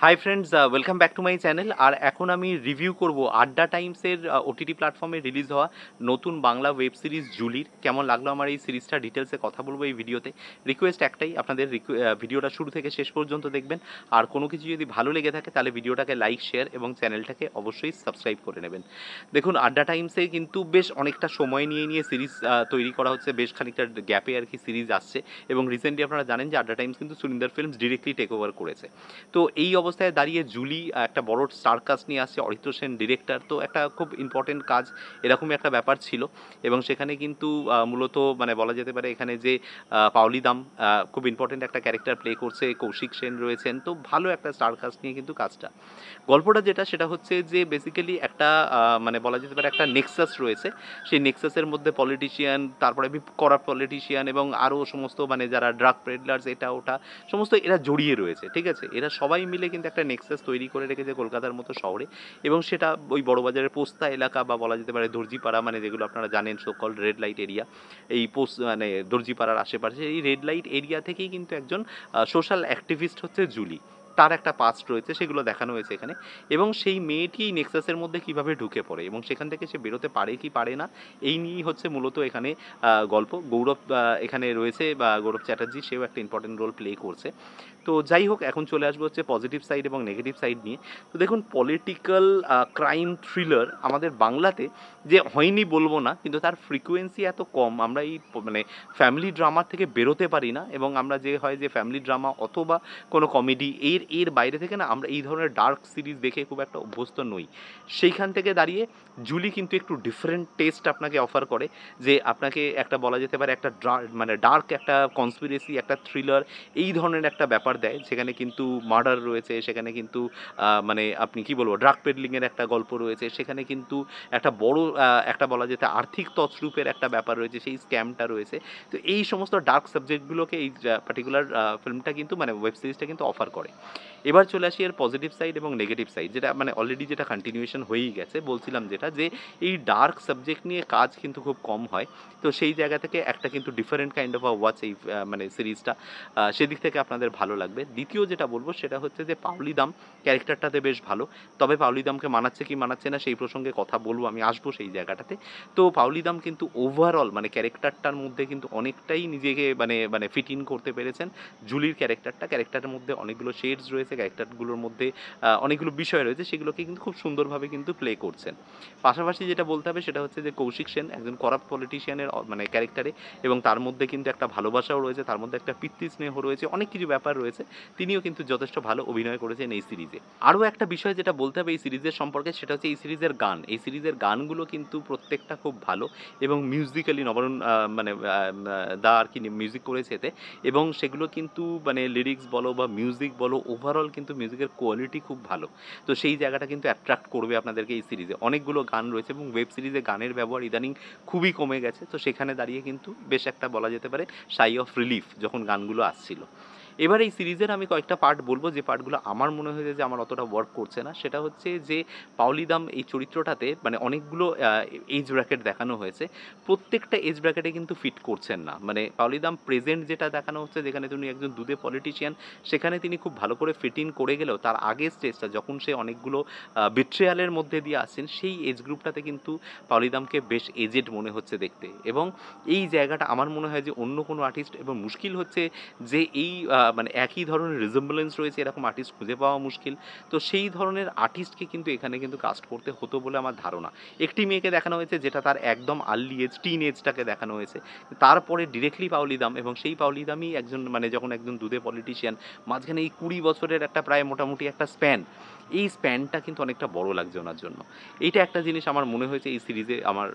High friends, welcome back to my channel. আর এখন আমি রিভিউ করব আড্ডা টাইমসের ওটিটি প্ল্যাটফর্মে রিলিজ হওয়া নতুন বাংলা ওয়েব সিরিজ জুলির। কেমন লাগলো আমার এই সিরিজটা ডিটেলসে কথা বলবো এই ভিডিওতে। রিকোয়েস্ট একটাই, আপনাদের ভিডিওটা শুরু থেকে শেষ পর্যন্ত দেখবেন। আর কোনো কিছু যদি ভালো লেগে থাকে তাহলে ভিডিওটাকে লাইক, শেয়ার এবং চ্যানেলটাকে অবশ্যই সাবস্ক্রাইব করে নেবেন। দেখুন, আড্ডা টাইমসে কিন্তু বেশ অনেকটা সময় নিয়ে নিয়ে সিরিজ তৈরি করা হচ্ছে, বেশ খানিকটা গ্যাপে আর কি সিরিজ আসছে। এবং রিসেন্টলি আপনারা জানেন যে আড্ডা টাইমস কিন্তু Surinder Films directly take over করেছে। তো এই অবস্থায় দাঁড়িয়ে জুলি একটা বড় স্টার কাস্ট নিয়ে আসছে, অরিত্র সেন ডিরেক্টর, তো একটা খুব ইম্পর্টেন্ট কাজ এরকমই একটা ব্যাপার ছিল। এবং সেখানে কিন্তু মূলত মানে বলা যেতে পারে এখানে যে পাওলি দাম খুব ইম্পর্টেন্ট একটা ক্যারেক্টার প্লে করছে, কৌশিক সেন রয়েছেন, তো ভালো একটা স্টার কাস্ট নিয়ে কিন্তু কাজটা। গল্পটা যেটা সেটা হচ্ছে যে বেসিক্যালি একটা মানে বলা যেতে পারে একটা নেক্সাস রয়েছে। সেই নেক্সাসের মধ্যে পলিটিশিয়ান, তারপরে করাপ্ট পলিটিশিয়ান এবং আরও সমস্ত মানে যারা ড্রাগ পেডলার্স এটা ওটা সমস্ত এরা জড়িয়ে রয়েছে, ঠিক আছে? এরা সবাই মিলে কিন্তু একটা নেক্সাস তৈরি করে রেখেছে কলকাতার মতো শহরে। এবং সেটা ওই বড়বাজারের পোস্তা এলাকা বা বলা যেতে পারে দর্জিপাড়া, মানে যেগুলো আপনারা জানেন সোকল রেড লাইট এরিয়া। এই মানে দর্জিপাড়ার আশেপাশে এই রেড লাইট এরিয়া থেকেই কিন্তু একজন সোশ্যাল অ্যাক্টিভিস্ট হচ্ছে জুলি। তার একটা পাস্ট রয়েছে, সেগুলো দেখানো হয়েছে এখানে। এবং সেই মেয়েটি নেক্সাসের মধ্যে কিভাবে ঢুকে পড়ে এবং সেখান থেকে সে বেরোতে পারে কি পারে না, এই নিয়েই হচ্ছে মূলত এখানে গল্প। গৌরব এখানে রয়েছে, বা গৌরব চ্যাটার্জি, সেও একটা ইম্পর্টেন্ট রোল প্লে করছে। তো যাই হোক, এখন চলে আসবো হচ্ছে পজিটিভ সাইড এবং নেগেটিভ সাইড নিয়ে। তো দেখুন, পলিটিক্যাল ক্রাইম থ্রিলার আমাদের বাংলাতে যে হয়নি বলবো না, কিন্তু তার ফ্রিকোয়েন্সি এত কম, আমরা এই মানে ফ্যামিলি ড্রামার থেকে বেরোতে পারি না। এবং আমরা যে হয় যে ফ্যামিলি ড্রামা অথবা কোনো কমেডি এর এর বাইরে থেকে না আমরা এই ধরনের ডার্ক সিরিজ দেখে খুব একটা অভ্যস্ত নই। সেইখান থেকে দাঁড়িয়ে জুলি কিন্তু একটু ডিফারেন্ট টেস্ট আপনাকে অফার করে, যে আপনাকে একটা বলা যেতে পারে একটা মানে ডার্ক একটা কনস্পিরেসি, একটা থ্রিলার, এই ধরনের একটা ব্যাপার দেয়। সেখানে কিন্তু মার্ডার রয়েছে, সেখানে কিন্তু মানে আপনি কি বলবো ড্রাগ পেডলিংয়ের একটা গল্প রয়েছে, সেখানে কিন্তু একটা বড় একটা বলা যেতে আর্থিক তছরূপের একটা ব্যাপার রয়েছে, সেই স্ক্যামটা রয়েছে। তো এই সমস্ত ডার্ক সাবজেক্টগুলোকে এই পার্টিকুলার ফিল্মটা কিন্তু মানে ওয়েব সিরিজটা কিন্তু অফার করে। এবার চলে আসি এর পজিটিভ সাইড এবং নেগেটিভ সাইড, যেটা মানে অলরেডি যেটা কন্টিনিউয়েশন হয়েই গেছে। বলছিলাম যেটা, যে এই ডার্ক সাবজেক্ট নিয়ে কাজ কিন্তু খুব কম হয়। তো সেই জায়গা থেকে একটা কিন্তু ডিফারেন্ট কাইন্ড অফ ওয়াচ এই মানে সিরিজটা, সেদিক থেকে আপনাদের ভালো লাগবে। দ্বিতীয় যেটা বলবো সেটা হচ্ছে যে পাওলি দাম ক্যারেক্টারটাতে বেশ ভালো। তবে পাওলি দামকে মানাচ্ছে কি মানাচ্ছে না সেই প্রসঙ্গে কথা বলবো, আমি আসবো সেই জায়গাটাতে। তো পাওলি দাম কিন্তু ওভারঅল মানে ক্যারেক্টারটার মধ্যে কিন্তু অনেকটাই নিজেকে মানে মানে ফিট ইন করতে পেরেছেন। জুলির ক্যারেক্টারের মধ্যে অনেকগুলো শেডস রয়েছে, ক্যারেক্টারগুলোর মধ্যে অনেকগুলো বিষয় রয়েছে, সেগুলোকে কিন্তু খুব সুন্দরভাবে কিন্তু প্লে করছেন। পাশাপাশি যেটা বলতে হবে সেটা হচ্ছে যে কৌশিক সেন একজন করাপ্ট পলিটিশিয়ানের মানে ক্যারেক্টারে, এবং তার মধ্যে কিন্তু একটা ভালোবাসাও রয়েছে, তার মধ্যে একটা পিতৃস্নেহ রয়েছে, অনেক কিছু ব্যাপার রয়েছে। তিনিও কিন্তু যথেষ্ট ভালো অভিনয় করেছেন এই সিরিজে। আরও একটা বিষয় যেটা বলতে হবে এই সিরিজের সম্পর্কে সেটা হচ্ছে এই সিরিজের গান। এই সিরিজের গানগুলো কিন্তু প্রত্যেকটা খুব ভালো এবং মিউজিক্যালি নবরণ মানে দা আর কি মিউজিক করেছে এতে। এবং সেগুলো কিন্তু মানে লিরিক্স বলো বা মিউজিক বলো, ওভারঅল কিন্তু মিউজিকের কোয়ালিটি খুব ভালো। তো সেই জায়গাটা কিন্তু অ্যাট্রাক্ট করবে আপনাদেরকে এই সিরিজে। অনেকগুলো গান রয়েছে এবং ওয়েব সিরিজে গানের ব্যবহার ইদানিং খুবই কমে গেছে। তো সেখানে দাঁড়িয়ে কিন্তু বেশ একটা বলা যেতে পারে সাই অফ রিলিফ যখন গানগুলো আসছিল। এবার এই সিরিজের আমি কয়েকটা পার্ট বলবো, যে পার্টগুলো আমার মনে হয়েছে যে আমার অতটা ওয়ার্ক করছে না। সেটা হচ্ছে যে পাওলি দাম এই চরিত্রটাতে মানে অনেকগুলো এজ ব্র্যাকেট দেখানো হয়েছে। প্রত্যেকটা এজ ব্র্যাকেটে কিন্তু ফিট করছেন না। মানে পাওলি দাম প্রেজেন্ট যেটা দেখানো হচ্ছে, যেখানে তিনি একজন দুধে পলিটিশিয়ান, সেখানে তিনি খুব ভালো করে ফিট ইন করে গেলেও তার আগের স্টেজটা যখন সে অনেকগুলো বিট্রেয়ালের মধ্যে দিয়ে আসছেন, সেই এজ গ্রুপটাতে কিন্তু পাওলি দামকে বেশ এজেড মনে হচ্ছে দেখতে। এবং এই জায়গাটা আমার মনে হয় যে অন্য কোনো আর্টিস্ট, এবং মুশকিল হচ্ছে যে এই মানে একই ধরনের রিজেম্বলেন্স রয়েছে এরকম আর্টিস্ট খুঁজে পাওয়া মুশকিল। তো সেই ধরনের আর্টিস্টকে কিন্তু এখানে কিন্তু কাস্ট করতে হতো বলে আমার ধারণা। একটি মেয়েকে দেখানো হয়েছে যেটা তার একদম আর্লি এজ, টিন এজটাকে দেখানো হয়েছে। তারপরে ডিরেক্টলি পাওলি দাম, এবং সেই পাওলি দামই একজন মানে যখন একজন দুধে পলিটিশিয়ান, মাঝখানে এই 20 বছরের একটা প্রায় মোটামুটি একটা স্প্যান, এই স্প্যানটা কিন্তু অনেকটা বড় লাগছে ওনার জন্য। এইটা একটা জিনিস আমার মনে হয়েছে এই সিরিজে আমার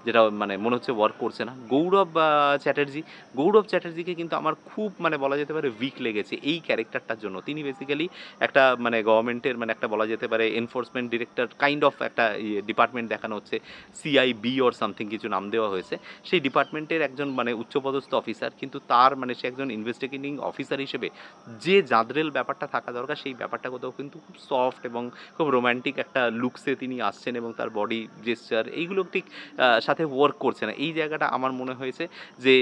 যেটা মানে মনে হচ্ছে ওয়ার্ক করছে না। গৌরব চ্যাটার্জিকে কিন্তু আমার খুব মানে বলা যেতে পারে উইক লেগেছে এই ক্যারেক্টারটার জন্য। তিনি বেসিক্যালি একটা মানে গভর্নমেন্টের মানে একটা বলা যেতে পারে এনফোর্সমেন্ট ডিরেক্টর কাইন্ড অফ একটা ডিপার্টমেন্ট দেখানো হচ্ছে, সিআইবি অর সামথিং কিছু নাম দেওয়া হয়েছে। সেই ডিপার্টমেন্টের একজন মানে উচ্চপদস্থ অফিসার, কিন্তু তার মানে সে একজন ইনভেস্টিগেটিং অফিসার হিসেবে যে জাঁদরেল ব্যাপারটা থাকা দরকার সেই ব্যাপারটা কোথাও কিন্তু খুব সফট এবং খুব রোম্যান্টিক একটা লুকসে তিনি আসছেন, এবং তার বডি জেস্চার এইগুলো ঠিক সাথে ওয়ার্ক করছে না। এই জায়গাটা আমার মনে হয়েছে যে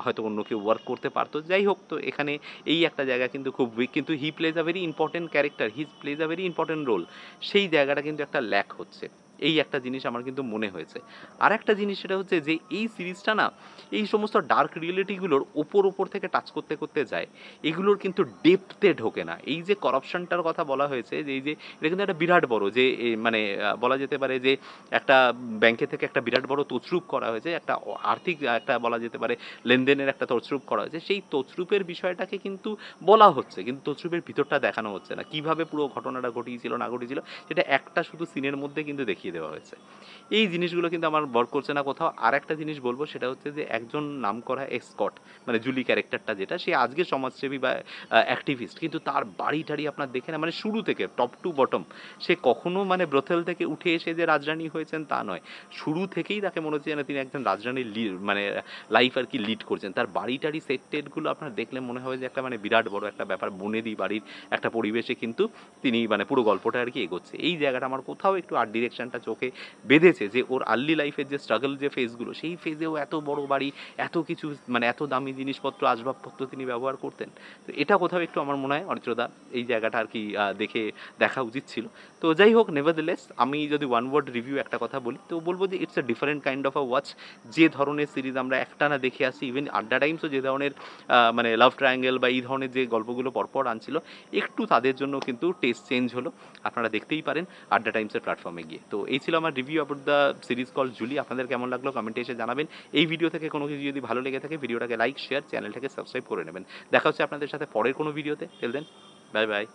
হয়তো অন্য কেউ ওয়ার্ক করতে পারতো। যাই হোক, তো এখানে এই একটা জায়গা কিন্তু খুব উইক, কিন্তু he plays a very important character, he plays a very important role, সেই জায়গাটা কিন্তু একটা ল্যাক হচ্ছে। এই একটা জিনিস আমার কিন্তু মনে হয়েছে। আর একটা জিনিস সেটা হচ্ছে যে এই সিরিজটা না এই সমস্ত ডার্ক রিয়েলিটিগুলোর ওপর থেকে টাচ করতে যায়, এগুলোর কিন্তু ডেপথে ঢোকে না। এই যে করাপশনটার কথা বলা হয়েছে, যে এই যে এটা কিন্তু একটা বিরাট বড় যে মানে বলা যেতে পারে যে একটা ব্যাংকে থেকে একটা বিরাট বড় তছরূপ করা হয়েছে, একটা আর্থিক একটা বলা যেতে পারে লেনদেনের একটা তছরূপ করা হয়েছে, সেই তছরূপের বিষয়টাকে কিন্তু বলা হচ্ছে, কিন্তু তছরূপের ভিতরটা দেখানো হচ্ছে না, কিভাবে পুরো ঘটনাটা ঘটিয়েছিল না ঘটিয়েছিল সেটা একটা শুধু সিনের মধ্যে কিন্তু দেখিয়ে দেওয়া হয়েছে। এই জিনিসগুলো কিন্তু আমার বর করছে না কোথাও। আর একটা জিনিস বলবো সেটা হচ্ছে যে একজন নামকরা এসকট, মানে জুলি ক্যারেক্টারটা যেটা, সে আজকে সমাজসেবী বা অ্যাক্টিভিস্ট, কিন্তু তার বাড়ি টাড়ি আপনার দেখে না, মানে শুরু থেকে টপ টু বটম সে কখনো মানে ব্রথেল থেকে উঠে এসে যে রাজরানী হয়েছেন তা নয়, শুরু থেকেই তাকে মনে হচ্ছে যেন তিনি একজন রাজরানীর মানে লাইফ আর কি লিড করছেন। তার বাড়ি টাড়ি সেট টেটগুলো আপনার দেখলে মনে হবে যে একটা মানে বিরাট বড় একটা ব্যাপার, বনেদি বাড়ির একটা পরিবেশে কিন্তু তিনি মানে পুরো গল্পটা আর কি এগোচ্ছে। এই জায়গাটা আমার কোথাও একটু আর্ট ডিরেকশনটা চোখে বেঁধেছে, যে ওর আর্লি লাইফের যে স্ট্রাগল যে ফেজগুলো, সেই ফেজেও এত বড় বাড়ি, এত কিছু মানে এত দামি জিনিসপত্র আসবাবপত্র তিনি ব্যবহার করতেন। তো এটা কোথাও একটু আমার মনে হয় অরিত্রদা এই জায়গাটা আর কি দেখা উচিত ছিল। তো যাই হোক, নেভারদিলেস আমি যদি ওয়ান ওয়ার্ড রিভিউ একটা কথা বলি তো বলবো যে it's a different kind of a watch. যে ধরনের সিরিজ আমরা একটানা দেখে আসি, ইভেন আড্ডা টাইমসও যে ধরনের মানে লাভ ট্রায়াঙ্গেল বা এই ধরনের যে গল্পগুলো পরপর আনছিল, একটু তাদের জন্য কিন্তু টেস্ট চেঞ্জ হলো। আপনারা দেখতেই পারেন আড্ডা টাইমসের প্ল্যাটফর্মে গিয়ে। তো এই ছিল আমার review about the series call Julie. আপনাদের কেমন লাগলো কমেন্টে এসে জানাবেন। এই ভিডিও থেকে কোনো কিছু যদি ভালো লেগে থাকে ভিডিওটাকে লাইক শেয়ার চ্যানেলটাকে সাবস্ক্রাইব করে নেবেন। দেখা হচ্ছে আপনাদের সাথে পরের কোনো ভিডিওতে। Till then, bye by.